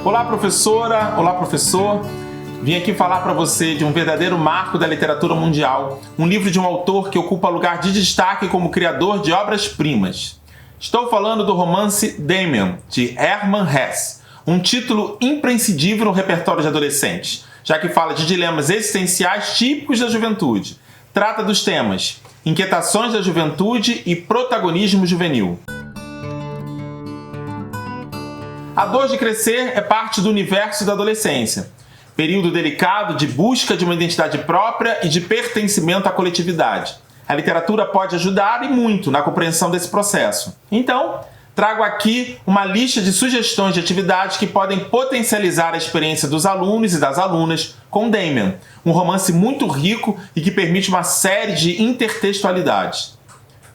Olá, professora! Olá, professor! Vim aqui falar para você de um verdadeiro marco da literatura mundial, um livro de um autor que ocupa lugar de destaque como criador de obras-primas. Estou falando do romance Damian, de Hermann Hesse, um título imprescindível no repertório de adolescentes, já que fala de dilemas existenciais típicos da juventude. Trata dos temas inquietações da juventude e protagonismo juvenil. A dor de crescer é parte do universo da adolescência, período delicado de busca de uma identidade própria e de pertencimento à coletividade. A literatura pode ajudar e muito na compreensão desse processo. Então, trago aqui uma lista de sugestões de atividades que podem potencializar a experiência dos alunos e das alunas com Damian, um romance muito rico e que permite uma série de intertextualidades.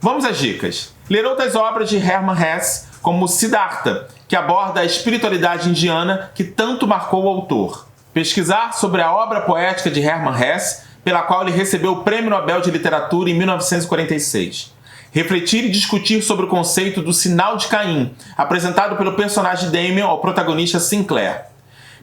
Vamos às dicas. Ler outras obras de Hermann Hesse, como Siddhartha, que aborda a espiritualidade indiana que tanto marcou o autor. Pesquisar sobre a obra poética de Hermann Hesse, pela qual ele recebeu o Prêmio Nobel de Literatura em 1946. Refletir e discutir sobre o conceito do sinal de Caim, apresentado pelo personagem Damian ao protagonista Sinclair.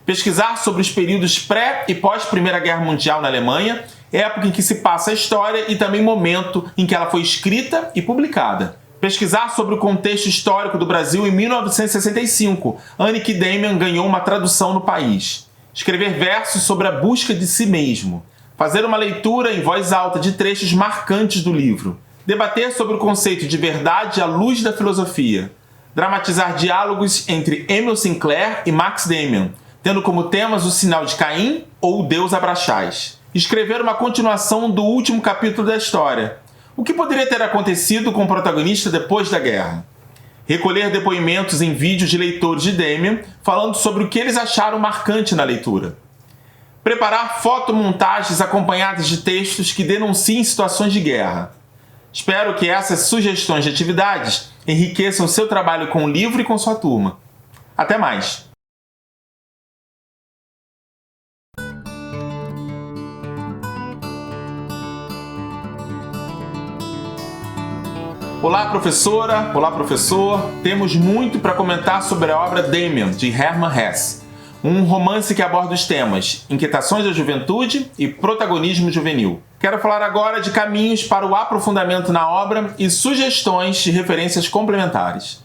Pesquisar sobre os períodos pré- e pós-Primeira Guerra Mundial na Alemanha, época em que se passa a história e também momento em que ela foi escrita e publicada. Pesquisar sobre o contexto histórico do Brasil em 1965, ano em que Damian ganhou uma tradução no país. Escrever versos sobre a busca de si mesmo. Fazer uma leitura em voz alta de trechos marcantes do livro. Debater sobre o conceito de verdade à luz da filosofia. Dramatizar diálogos entre Emil Sinclair e Max Damian, tendo como temas o sinal de Caim ou o Deus Abraxás. Escrever uma continuação do último capítulo da história. O que poderia ter acontecido com o protagonista depois da guerra? Recolher depoimentos em vídeos de leitores de Damian, falando sobre o que eles acharam marcante na leitura. Preparar fotomontagens acompanhadas de textos que denunciem situações de guerra. Espero que essas sugestões de atividades enriqueçam seu trabalho com o livro e com sua turma. Até mais! Olá, professora! Olá, professor! Temos muito para comentar sobre a obra Damian, de Hermann Hesse, um romance que aborda os temas inquietações da juventude e protagonismo juvenil. Quero falar agora de caminhos para o aprofundamento na obra e sugestões de referências complementares.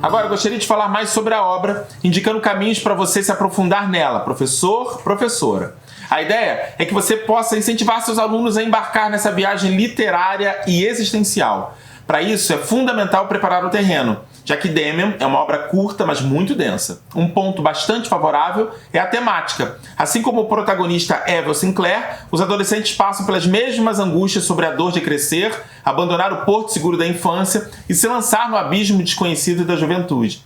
Agora, gostaria de falar mais sobre a obra, indicando caminhos para você se aprofundar nela, professor, professora. A ideia é que você possa incentivar seus alunos a embarcar nessa viagem literária e existencial. Para isso, é fundamental preparar o terreno, já que Damian é uma obra curta, mas muito densa. Um ponto bastante favorável é a temática. Assim como o protagonista Emil Sinclair, os adolescentes passam pelas mesmas angústias sobre a dor de crescer, abandonar o porto seguro da infância e se lançar no abismo desconhecido da juventude.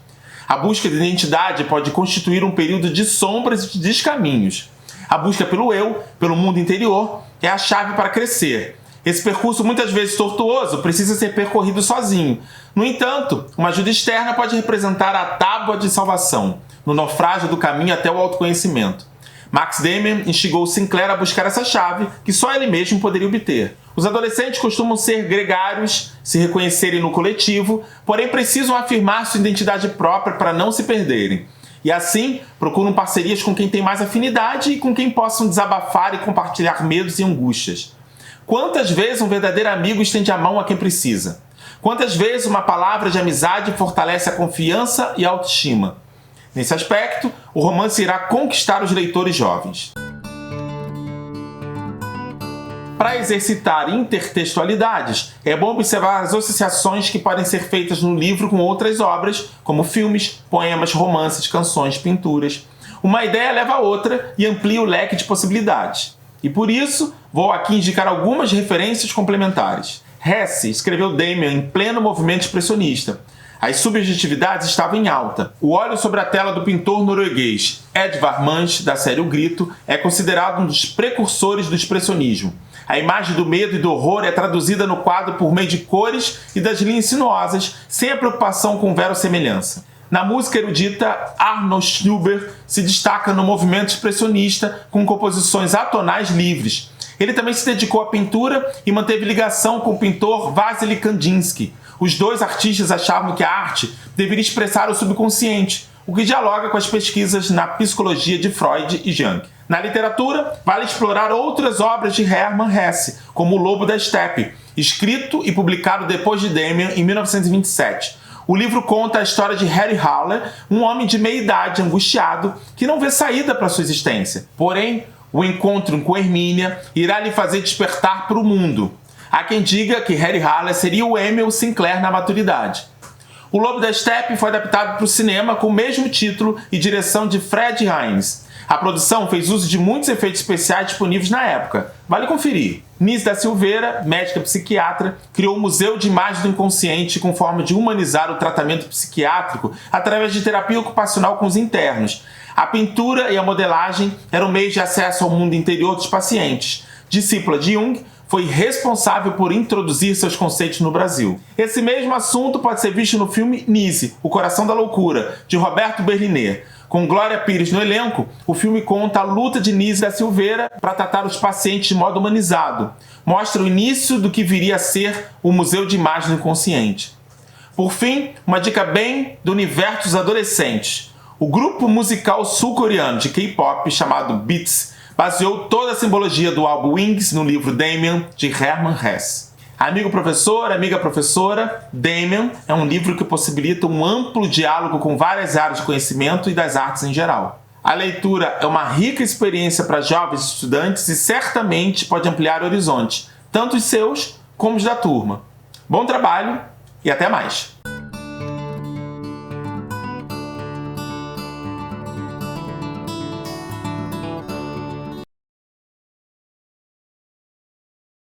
A busca de identidade pode constituir um período de sombras e de descaminhos. A busca pelo eu, pelo mundo interior, é a chave para crescer. Esse percurso, muitas vezes tortuoso, precisa ser percorrido sozinho. No entanto, uma ajuda externa pode representar a tábua de salvação, no naufrágio do caminho até o autoconhecimento. Max Damian instigou Sinclair a buscar essa chave que só ele mesmo poderia obter. Os adolescentes costumam ser gregários, se reconhecerem no coletivo, porém precisam afirmar sua identidade própria para não se perderem. E assim, procuram parcerias com quem tem mais afinidade e com quem possam desabafar e compartilhar medos e angústias. Quantas vezes um verdadeiro amigo estende a mão a quem precisa? Quantas vezes uma palavra de amizade fortalece a confiança e a autoestima? Nesse aspecto, o romance irá conquistar os leitores jovens. Para exercitar intertextualidades, é bom observar as associações que podem ser feitas no livro com outras obras, como filmes, poemas, romances, canções, pinturas. Uma ideia leva a outra e amplia o leque de possibilidades. E por isso, vou aqui indicar algumas referências complementares. Hesse escreveu Damian em pleno movimento expressionista. As subjetividades estavam em alta. O óleo sobre a tela do pintor norueguês Edvard Munch, da série O Grito, é considerado um dos precursores do expressionismo. A imagem do medo e do horror é traduzida no quadro por meio de cores e das linhas sinuosas, sem a preocupação com verossemelhança. Na música erudita, Arnold Schubert se destaca no movimento expressionista com composições atonais livres. Ele também se dedicou à pintura e manteve ligação com o pintor Wassily Kandinsky, Os dois artistas achavam que a arte deveria expressar o subconsciente, o que dialoga com as pesquisas na psicologia de Freud e Jung. Na literatura, vale explorar outras obras de Hermann Hesse, como O Lobo da Estepe, escrito e publicado depois de Damian em 1927. O livro conta a história de Harry Haller, um homem de meia-idade angustiado que não vê saída para sua existência. Porém, o encontro com Hermínia irá lhe fazer despertar para o mundo. Há quem diga que Harry Haller seria o Emil Sinclair na maturidade. O Lobo da Estepe foi adaptado para o cinema com o mesmo título e direção de Fred Hines. A produção fez uso de muitos efeitos especiais disponíveis na época. Vale conferir. Nise da Silveira, médica psiquiatra, criou o Museu de Imagens do Inconsciente com forma de humanizar o tratamento psiquiátrico através de terapia ocupacional com os internos. A pintura e a modelagem eram meios de acesso ao mundo interior dos pacientes. Discípula de Jung, foi responsável por introduzir seus conceitos no Brasil. Esse mesmo assunto pode ser visto no filme Nise, O Coração da Loucura, de Roberto Berliner. Com Glória Pires no elenco, o filme conta a luta de Nise da Silveira para tratar os pacientes de modo humanizado. Mostra o início do que viria a ser o Museu de Imagens do Inconsciente. Por fim, uma dica bem do universo dos adolescentes. O grupo musical sul-coreano de K-pop chamado Beats baseou toda a simbologia do álbum Wings no livro Damian, de Hermann Hesse. Amigo professor, amiga professora, Damian é um livro que possibilita um amplo diálogo com várias áreas de conhecimento e das artes em geral. A leitura é uma rica experiência para jovens estudantes e certamente pode ampliar horizontes, tanto os seus como os da turma. Bom trabalho e até mais!